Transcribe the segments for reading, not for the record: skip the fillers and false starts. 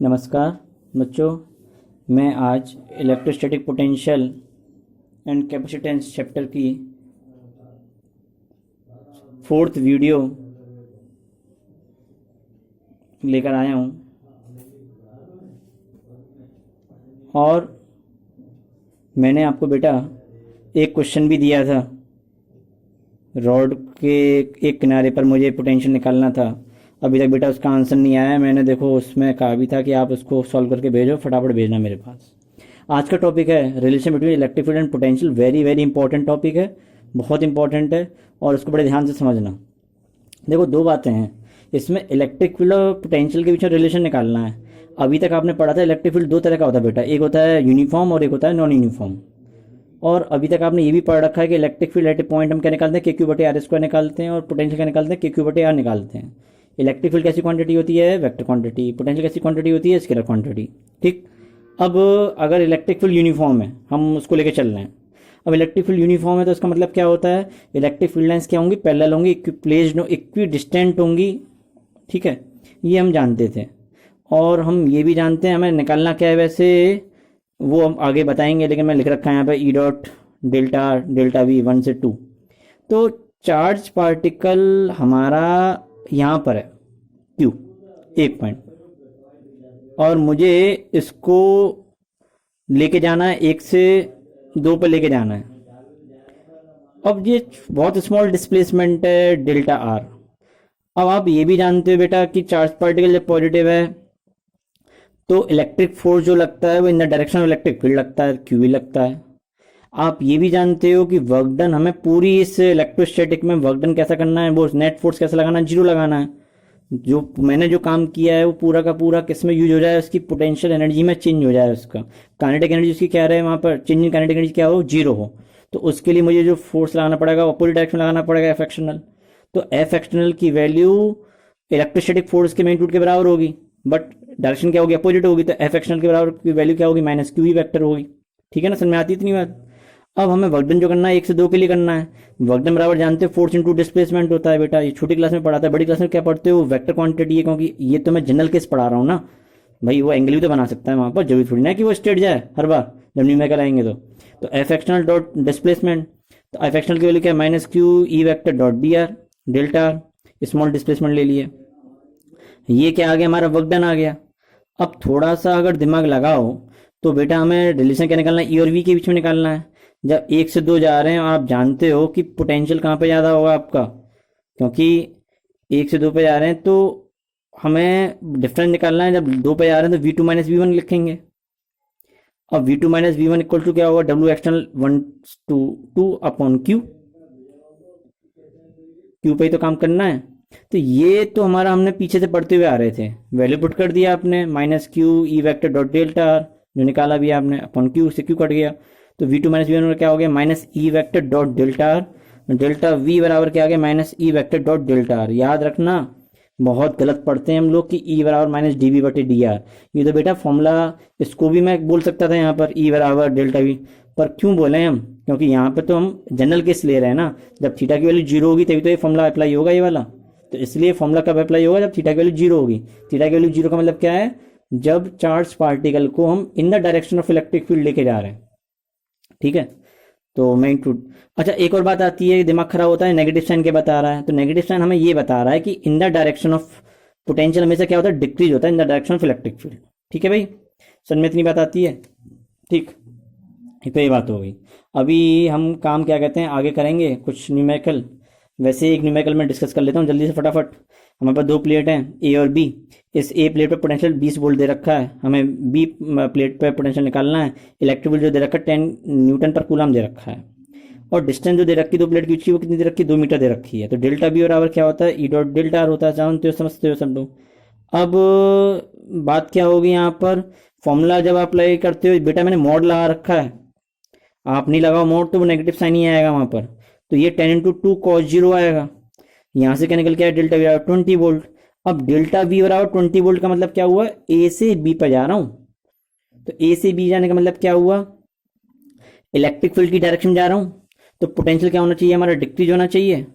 नमस्कार बच्चों, मैं आज electrostatic potential and capacitance chapter की 4th वीडियो लेकर आया हूँ। और मैंने आपको बेटा एक क्वेश्चन भी दिया था। रॉड के एक किनारे पर मुझे पोटेंशियल निकालना था। अभी तक बेटा उसका आंसर नहीं आया। मैंने देखो उसमें कहा भी था कि आप उसको सॉल्व करके भेजो, फटाफट भेजना मेरे पास। आज का टॉपिक है relation between electric field and potential. Very very important topic है, बहुत इंपॉर्टेंट है और उसको बड़े ध्यान से समझना। देखो दो बातें हैं इसमें, इलेक्ट्रिक फील्ड और पोटेंशियल के बीच में रिलेशन निकालना है। अभी तक आपने पढ़ा था इलेक्ट्रिक फील्ड दो तरह का होता है बेटा, एक होता है यूनिफॉर्म और एक होता है नॉन यूनिफॉर्म। और अभी तक आपने ये भी पढ़ रखा है कि electric field at A point हम क्या निकालते हैं, के क्यू बटे आर स्क्वायर निकालते हैं, और पोटेंशियल क्या निकालते हैं, के क्यू बटे आर निकालते हैं। इलेक्ट्रिक फील्ड कैसी क्वांटिटी होती है, वेक्टर क्वांटिटी। पोटेंशियल कैसी क्वांटिटी होती है, स्केलर क्वांटिटी। ठीक। अब अगर इलेक्ट्रिक फील्ड यूनिफॉर्म है, हम उसको लेके चल रहे हैं। अब इलेक्ट्रिक फील्ड यूनिफॉर्म है तो इसका मतलब क्या होता है, इलेक्ट्रिक फील्ड लाइंस क्या होंगी, पैरेलल होंगी, इक्विप्लेस्ड इक्वी डिस्टेंट होंगी। ठीक है, ये हम जानते थे। और हम ये भी जानते हैं हमें निकालना क्या है, वैसे वो हम आगे बताएंगे, लेकिन मैं लिख रखा है यहाँ पे E dot delta delta we 1 से 2। तो चार्ज पार्टिकल हमारा यहाँ पर है क्यू, एक पॉइंट, और मुझे इसको लेके जाना है 1 से 2 पर लेके जाना है। अब ये बहुत स्मॉल डिस्प्लेसमेंट है डेल्टा आर। अब आप ये भी जानते हो बेटा कि चार्ज पार्टिकल जब पॉजिटिव है तो इलेक्ट्रिक फोर्स जो लगता है वो इन the direction of electric field लगता है, क्यू भी लगता है। आप ये भी जानते हो कि वर्क डन हमें पूरी इस इलेक्ट्रोस्टैटिक में वर्क डन कैसा करना है, वो नेट फोर्स कैसा लगाना है, जीरो लगाना है। जो मैंने जो काम किया है वो पूरा का पूरा किस में यूज हो जाए, उसकी पोटेंशियल एनर्जी में चेंज हो जाए, उसका काइनेटिक एनर्जी उसकी क्या रहे वहाँ पर, चेंज इन काइनेटिक एनर्जी क्या हो, जीरो हो। तो उसके लिए मुझे जो फोर्स लगाना पड़ेगा अपोजिट डायरेक्शन में लगाना पड़ेगा, एफ एक्सटर्नल। तो एफ एक्सटर्नल की वैल्यू इलेक्ट्रोस्टैटिक फोर्स के मैग्नीट्यूड के बराबर होगी, बट डायरेक्शन क्या होगी, अपोजिट होगी। तो एफ एक्सटर्नल के बराबर की वैल्यू क्या होगी, माइनस क्यू ही वेक्टर होगी। ठीक है ना, समझ में आती इतनी बात। अब हमें वर्क डन जो करना है 1 से 2 के लिए करना है। वर्क डन बराबर जानते हो फोर्स इनटू डिस्प्लेसमेंट होता है बेटा। ये छोटी क्लास में पढ़ाता है, बड़ी क्लास में क्या पढ़ते हो, वेक्टर क्वांटिटी है, क्योंकि ये तो मैं जनरल केस पढ़ा रहा हूँ ना भाई। वो एंगल भी तो बना सकता है वहां पर, जरूरी थोड़ी ना कि वो स्ट्रेट जाए हर बार जब न्यूमेरिकल आएंगे। तो एफ एक्सटर्नल डॉट डिस्प्लेसमेंट, तो एफ एक्सटर्नल की वैल्यू क्या है, minus Q E vector dot D R delta R, small displacement ले लिए। ये क्या आ गया, हमारा वर्क डन आ गया। अब थोड़ा सा अगर दिमाग लगाओ तो बेटा हमें रिलेशन क्या निकालना है, ई और वी के बीच में निकालना है। जब 1 से 2 जा रहे हैं और आप जानते हो कि पोटेंशियल कहाँ पे ज़्यादा होगा आपका, क्योंकि 1 से 2 पे जा रहे हैं तो हमें डिफरेंस निकालना है। जब 2 पे जा रहे हैं तो V2 माइनस V1 लिखेंगे। अब V2 minus V1 equal to क्या होगा, W external 1 to 2 upon Q. Q पे ही तो काम करना है। तो ये तो हमारा हमने पीछे से पढ़ते हुए आ रहे थे, वैल्यू पुट कर दिया आपने, minus Q E vector dot delta R जो निकाला भी आपने, अपॉन क्यू से क्यू कट गया। तो V2 माइनस V1 क्या हो गया, minus E vector dot delta R, delta V बराबर क्या आ गया, minus E vector dot delta R. याद रखना, बहुत गलत पढ़ते हैं हम लोग कि E बराबर माइनस डी वी बटे डी आर। ये तो बेटा फॉर्मूला, इसको भी मैं बोल सकता था यहाँ पर E बराबर डेल्टा V, पर क्यों बोले हम, क्योंकि यहाँ पे तो हम जनरल केस ले रहे हैं ना। जब थीटा की वैल्यू जीरो होगी तभी तो ये फॉर्मूला अप्लाई होगा, ये वाला। तो इसलिए फॉर्मूला कब अप्लाई होगा, जब थीटा की वैल्यू जीरो होगी। थीटा की वैल्यू जीरो का मतलब क्या है, जब चार्ज पार्टिकल को हम इन the direction of electric field लेके जा रहे हैं। ठीक है, तो मैग्नीट्यूड। अच्छा, एक और बात आती है, दिमाग खराब होता है, नेगेटिव साइन के बता रहा है। तो नेगेटिव साइन हमें ये बता रहा है कि इन द डायरेक्शन ऑफ पोटेंशियल हमेशा क्या होता है, डिक्रीज होता है इन the direction of electric field. ठीक है भाई, समझ में इतनी बात आती है। ठीक, तो ये बात हो गई। अभी हम काम क्या कहते हैं आगे करेंगे, कुछ न्यूमेरिकल। वैसे एक न्यूमेरिकल में डिस्कस कर लेता हूँ जल्दी से फटाफट। हमारे पास 2 प्लेट हैं, ए और बी। इस ए प्लेट पर पोटेंशियल 20 वोल्ट दे रखा है, हमें बी प्लेट पर पोटेंशियल निकालना है। इलेक्ट्रिक फील्ड जो दे रखा है 10 न्यूटन पर कूलम दे रखा है, और डिस्टेंस जो दे रखी है 2 प्लेट की बीच की वो कितनी दे रखी है, 2 मीटर दे रखी है। तो डेल्टा बी बराबर क्या होता है, ई डॉट डेल्टा आर होता है, जानते हो समझते हो सब लोग। अब बात क्या होगी यहाँ पर, फॉर्मूला जब आप अप्लाई करते हो बेटा, मैंने मॉड लगा रखा है, आप नहीं लगाओ मोड तो वो नेगेटिव साइन ही आएगा वहां पर। तो ये 10 इंटू 2 कॉस 0 आएगा। यहाँ से क्या निकल के आया, डेल्टा वी बराबर 20 वोल्ट। अब डेल्टा वी बराबर 20 वोल्ट का मतलब क्या हुआ, ए से बी पर जा रहा हूँ। तो ए से बी जाने का मतलब क्या हुआ, इलेक्ट्रिक फील्ड की डायरेक्शन जा रहा हूँ। तो पोटेंशियल क्या होना चाहिए, हमारा डिक्रीज होना चाहिए।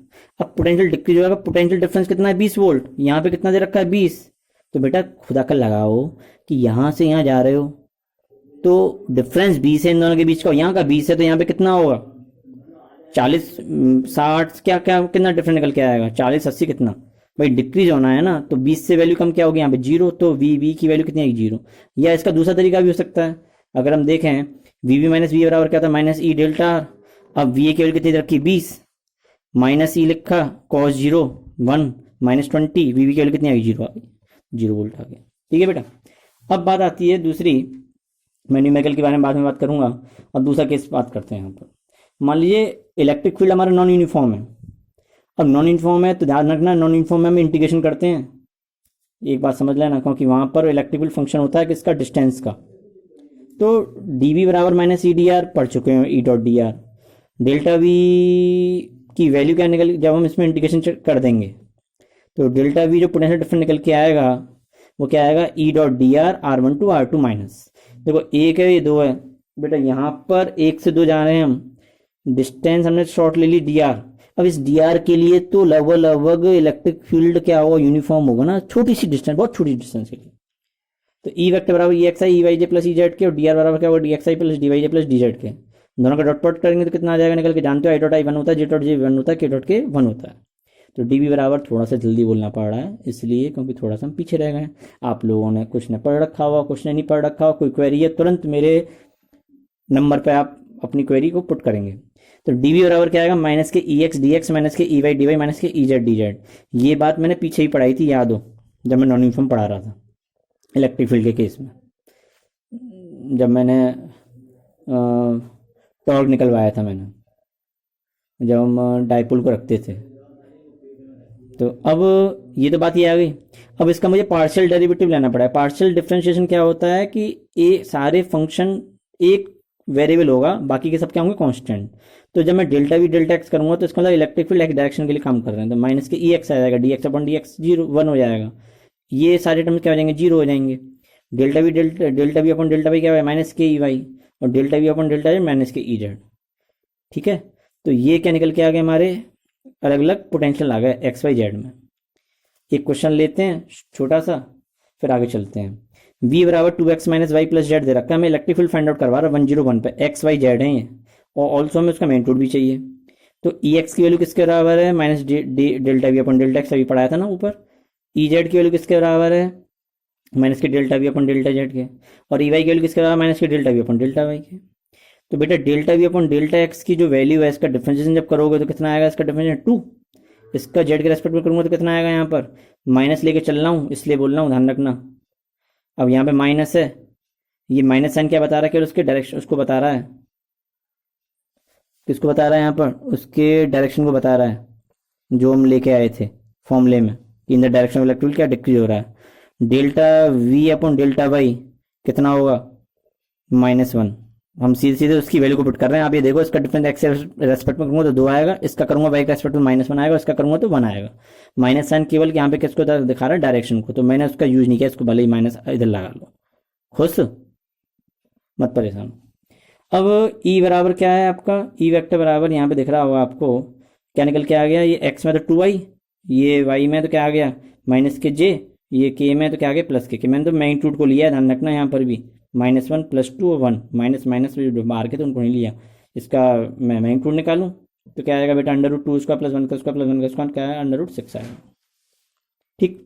अब पोटेंशियल डिक्रीज होगा, पोटेंशियल डिफरेंस कितना है, 20 वोल्ट। यहाँ पे कितना दे रखा है, 20। तो बेटा खुदा का लगाओ कि यहाँ से यहाँ जा रहे हो तो डिफरेंस 20 है इन दोनों के बीच का, यहाँ का 20 है तो यहाँ पे कितना होगा 40 60 क्या क्या कितना डिफरेंस निकल के आएगा 40 80 कितना भाई डिक्रीज होना है ना, तो 20 से वैल्यू कम क्या होगी यहाँ पे 0, तो वी की वैल्यू कितनी आएगी 0। या इसका दूसरा तरीका भी हो सकता है, अगर हम देखें वी माइनस वी बराबर क्या था माइनस ई डेल्टा आर। अब वी की वैल्यू कितनी रखी 20 माइनस ई लिखा कॉस 0 1 माइनस 20 वी की वैल्यू कितनी आएगी 0 आ गई, 0 वोल्ट आ गया। ठीक है बेटा, अब बात आती है दूसरी, मैं न्यूमेरिकल के बारे में बाद में बात करूंगा। अब दूसरा केस बात करते हैं यहाँ पर। मान लीजिए इलेक्ट्रिक फील्ड हमारा नॉन यूनिफॉर्म है। अब नॉन यूनिफॉर्म है तो ध्यान रखना नॉन यूनिफॉर्म में हम इंटीग्रेशन करते हैं, एक बात समझ लेना, क्योंकि वहां पर इलेक्ट्रिक फील्ड फंक्शन होता है किसका डिस्टेंस का। तो डी वी बराबर माइनस ई डी आर पढ़ चुके हैं, E dot D R delta V की वैल्यू क्या निकल, जब हम इसमें इंटीग्रेशन कर देंगे तो डेल्टा वी जो पोटेंशियल डिफरेंस निकल के आएगा वो क्या आएगा E dot D R R one to R two minus, देखो एक है ये दो है बेटा, यहाँ पर एक से दो जा रहे हैं हम, डिस्टेंस हमने शॉर्ट ले ली डी आर। अब इस डी आर के लिए तो लगभग इलेक्ट्रिक फील्ड क्या होगा यूनिफॉर्म होगा ना, छोटी सी डिस्टेंस, बहुत छोटी डिस्टेंस के लिए। तो ई वेक्टर बराबर ई एक्स आई ई वाई जे प्लस ई जेड के, और डी आर बराबर क्या होगा डी एक्स आई प्लस डी वाई जे प्लस डी जेड के। दोनों का डॉट प्लॉट करेंगे तो कितना आ जाएगा निकल के, जानते हो आई डॉट आई 1 होता है, जे डॉट जे 1 होता है, के डॉट के 1 होता है। तो डी बी बराबर थोड़ा सा जल्दी बोलना पड़ रहा है इसलिए क्योंकि थोड़ा सा हम पीछे रह गए। आप लोगों ने कुछ ने पढ़ रखा हुआ कुछ ने नहीं पढ़ रखा हुआ, कोई क्वेरी है तुरंत मेरे नंबर पे आप अपनी क्वेरी को पुट करेंगे। तो डी वी बराबर क्या आएगा माइनस के E X D X minus के E Y D Y minus के ई जेड डी जेड। ये बात मैंने पीछे ही पढ़ाई थी, याद हो, जब मैं नॉन यूनिफॉर्म पढ़ा रहा था इलेक्ट्रिक फील्ड के केस में, जब मैंने टॉर्क निकलवाया था मैंने, जब हम डाइपोल को रखते थे। तो अब ये तो बात ये आ गई। अब इसका मुझे पार्शियल डेरिवेटिव लेना पड़ा है। पार्शियल डिफरेंशिएशन क्या होता है कि ये सारे फंक्शन एक वेरिएबल होगा, बाकी के सब क्या होंगे कांस्टेंट। तो जब मैं डेल्टा वी डेल्टा एक्स करूंगा तो इसका मतलब इलेक्ट्रिक फील्ड एक डायरेक्शन के लिए काम कर रहे हैं, तो माइनस के ई एक्स आ जाएगा, D x upon D x 1 हो जाएगा, ये सारे टर्म्स क्या हो जाएंगे 0 हो जाएंगे। Delta V upon delta Y क्या है माइनस के ई वाई, और delta V upon delta Z minus के ई जेड। ठीक है, तो ये क्या निकल के आ गए हमारे अलग अलग पोटेंशियल आ गए एक्स वाई जेड में। एक क्वेश्चन लेते हैं छोटा सा, फिर आगे चलते हैं। v बराबर 2x minus y plus z दे रखा है, हमें इलेक्ट्रिक फील्ड फाइंड आउट करवा रहा है 101 पे, एक्स वाई जेड है ये, और ऑल्सो हमें उसका मैग्नीट्यूड भी चाहिए। तो ई एक्स की वैल्यू किसके बराबर है minus delta V upon delta x, अभी पढ़ाया था ना ऊपर। ई जेड की वैल्यू किसके बराबर है माइनस के delta V upon delta Z के, और ई वाई की वैल्यू किसके बराबर माइनस के delta V upon delta Y के। तो बेटा delta V upon delta X की जो वैल्यू है इसका डिफरेंशिएशन जब करोगे तो कितना आएगा, इसका डिफरेंशिएशन 2, इसका जेड के रेस्पेक्ट में करूंगा तो कितना आएगा, यहाँ पर माइनस लेके चल रहा हूँ इसलिए बोल रहा हूँ ध्यान रखना। अब यहाँ पे माइनस है, ये माइनस साइन क्या बता रहा है कि उसके डायरेक्शन उसको बता रहा है, किसको बता रहा है यहाँ पर उसके डायरेक्शन को बता रहा है जो हम लेके आए थे फॉर्मूले में, in the direction of electric क्या डिक्रीज हो रहा है। Delta V upon delta Y कितना होगा -1, हम सीधे सीधे उसकी वैल्यू को पुट कर रहे हैं। आप ये देखो इसका डिफरेंस एक्स रेस्पेक्ट में करूंगा तो 2 आएगा, इसका करूंगा वाई के रेस्पेक्ट में -1 आएगा, इसका करूंगा तो 1 आएगा। माइनस साइन केवल यहाँ पे किसको दिखा रहा है डायरेक्शन को, तो मैंने उसका यूज नहीं किया, इसको भले ही माइनस इधर लगा लो, खुश मत परेशान। अब ई बराबर क्या है आपका, ई वेक्टर बराबर यहाँ पे दिख रहा होगा आपको क्या निकल के आ गया, ये एक्स में तो 2y, ये वाई में तो क्या आ गया माइनस के जे, ये के में तो क्या आ गया प्लस के। मैंने तो मैग्नीट्यूड को लिया है, ध्यान रखना यहाँ पर भी -1 +2 और 1 माइनस माइनस बाहर के तो उनको नहीं लिया। इसका मैं मैग्नीट्यूड निकालूं तो क्या आएगा बेटा √2 उसका प्लस 1 का उसका प्लस 1 का उसका क्या है √6 आएगा। ठीक,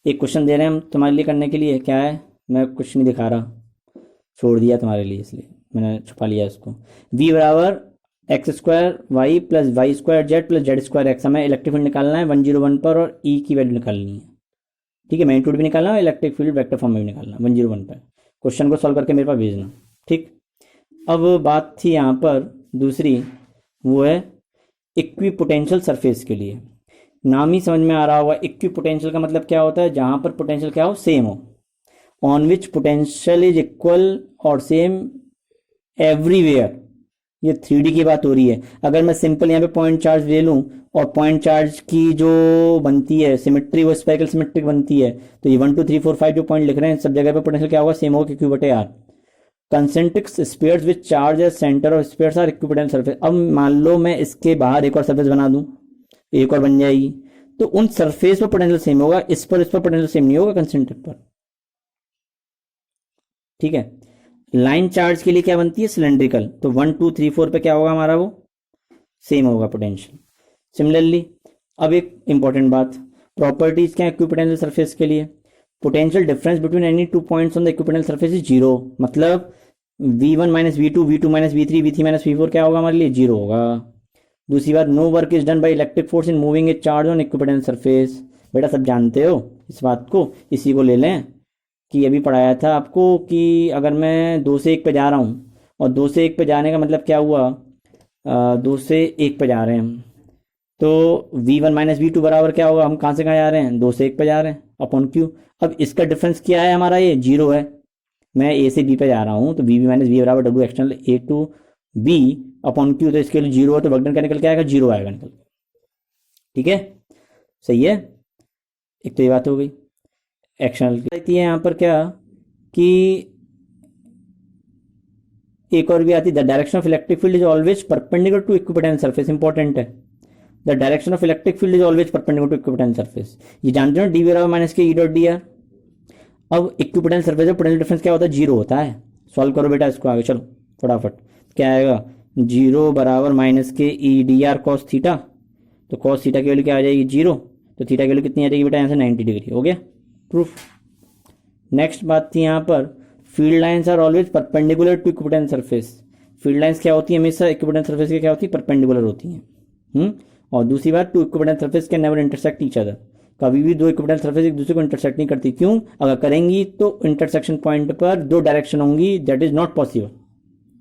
एक क्वेश्चन दे रहे हैं हम तुम्हारे लिए करने के लिए, क्या है मैं कुछ नहीं दिखा रहा, छोड़ दिया तुम्हारे लिए इसलिए मैंने छुपा लिया इसको। v बराबर x² y plus y² z plus z² x, हमें इलेक्ट्रिक फील्ड निकालना है 101 पर और e की वैल्यू निकालनी है। ठीक है, मैग्नीट्यूड भी निकालना है, इलेक्ट्रिक फील्ड वेक्टर फॉर्म में भी निकालना 101 पर। क्वेश्चन को सॉल्व करके मेरे पास भेजना। ठीक, अब बात थी यहाँ पर दूसरी, वो है इक्विपोटेंशियल सरफेस के लिए। नाम ही समझ में आ रहा होगा, इक्विपोटेंशियल का मतलब क्या होता है, जहां पर पोटेंशियल क्या हो सेम हो, on which potential is equal और सेम एवरीवेयर। ये 3D की बात हो रही है। अगर मैं सिंपल यहाँ पे पॉइंट चार्ज ले लूं और पॉइंट चार्ज की जो बनती है सिमेट्री वो स्पेरिकल सिमेट्रिक बनती है, तो ये 1 2 3 4 5 जो पॉइंट लिख रहे हैं सब जगह पे पोटेंशियल क्या होगा सेम होगा Q/R। Concentric spheres with charge as centre of spheres are equipotential surface. अब मान लो मैं इसके बाहर एक और सरफेस बना दूं, एक और बन जाएगी, तो उन सरफेस पर पोटेंशियल सेम होगा, इस पर पोटेंशियल सेम नहीं होगा कंसेंट्रिक पर। ठीक है, लाइन चार्ज के लिए क्या बनती है, सिलेंड्रिकल, तो 1 2 3 4 पे क्या होगा हमारा, वो सेम होगा पोटेंशियल। सिमिलरली अब एक इंपॉर्टेंट बात, प्रॉपर्टीज क्या है इक्विपोटेंशियल सरफेस के लिए, potential difference between any two points on the equipotential surface is zero, मतलब v1 minus we to, V2 minus V3, V3 minus वी4 क्या होगा हमारे लिए, जीरो होगा। दूसरी बात, no work is done by electric force in moving A charge on equipotential surface, बेटा सब जानते हो इस बात को, इसी को ले लें कि अभी पढ़ाया था आपको कि अगर मैं 2 से 1 पे जा रहा हूँ, और 2 से 1 पे जाने का मतलब क्या हुआ, 2 से 1 पे जा रहे हैं हम, तो v1 माइनस वी टू बराबर क्या होगा, हम कहाँ से कहाँ जा रहे हैं, 2 से 1 पे जा रहे हैं, अपॉन क्यू। अब इसका डिफरेंस क्या है हमारा, ये जीरो है, मैं ए से बी पे जा रहा हूँ, तो वी बी माइनस वी बराबर W external A to B upon Q, तो इसके लिए जीरो है, तो वर्क डन का निकल के आएगा, जीरो आएगा निकल के। ठीक है, सही है, एक तो ये बात हो गई। एक्शनल कहती है यहाँ पर क्या कि एक और भी आती है, the direction of electric field is always perpendicular to equipotential surface, important है, the direction of electric field is always perpendicular to equipotential surface. ये जानते हो डी बराबर माइनस के ई डॉट डी आर। अब इक्विपोटेंशियल सरफेस में potential difference क्या होता है, जीरो होता है। सॉल्व करो बेटा इसको आगे, चलो फटाफट, क्या आएगा, जीरो बराबर माइनस के ई डी आर कॉस थीटा, तो कॉस थीटा की वैल्यू क्या आ जाएगी, जीरो, तो थीटा की वैल्यू कितनी आ जाएगी बेटा, यहाँ से 90 डिग्री, हो गया प्रूफ। नेक्स्ट बात थी यहाँ पर, field lines are always perpendicular to equipotential surface, field lines क्या होती है हमेशा इक्विपोटेंशियल सरफेस के क्या होती है, परपेंडिकुलर होती हैं। और दूसरी बात, two equipotential surface can never intersect each other, कभी भी दो इक्विपोटेंशियल सरफेस एक दूसरे को इंटरसेक्ट नहीं करती, क्यों, अगर करेंगी तो इंटरसेक्शन पॉइंट पर दो डायरेक्शन होंगी, दैट इज नॉट पॉसिबल।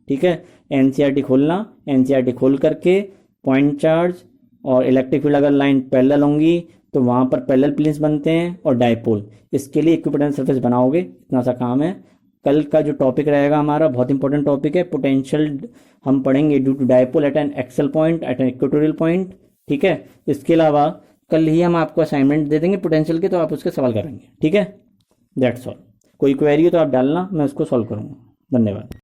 ठीक है, एनसीईआरटी खोलना, एनसीईआरटी खोल करके पॉइंट चार्ज और इलेक्ट्रिक फील्ड अगर लाइन पैरेलल होंगी तो वहां पर पैरेलल प्लेन्स बनते हैं और डायपोल, इसके लिए इक्विपोटेंशियल सरफेस बनाओगे, इतना सा काम है। कल का जो टॉपिक रहेगा हमारा बहुत इंपॉर्टेंट टॉपिक है, पोटेंशियल हम पढ़ेंगे due to dipole at an axial point, at an equatorial point. ठीक है, इसके अलावा कल ही हम आपको असाइनमेंट दे देंगे पोटेंशियल के, तो आप उसके सवाल करेंगे। ठीक है, दैट्स ऑल, कोई क्वेरी हो तो आप डालना, मैं उसको सॉल्व करूँगा। धन्यवाद।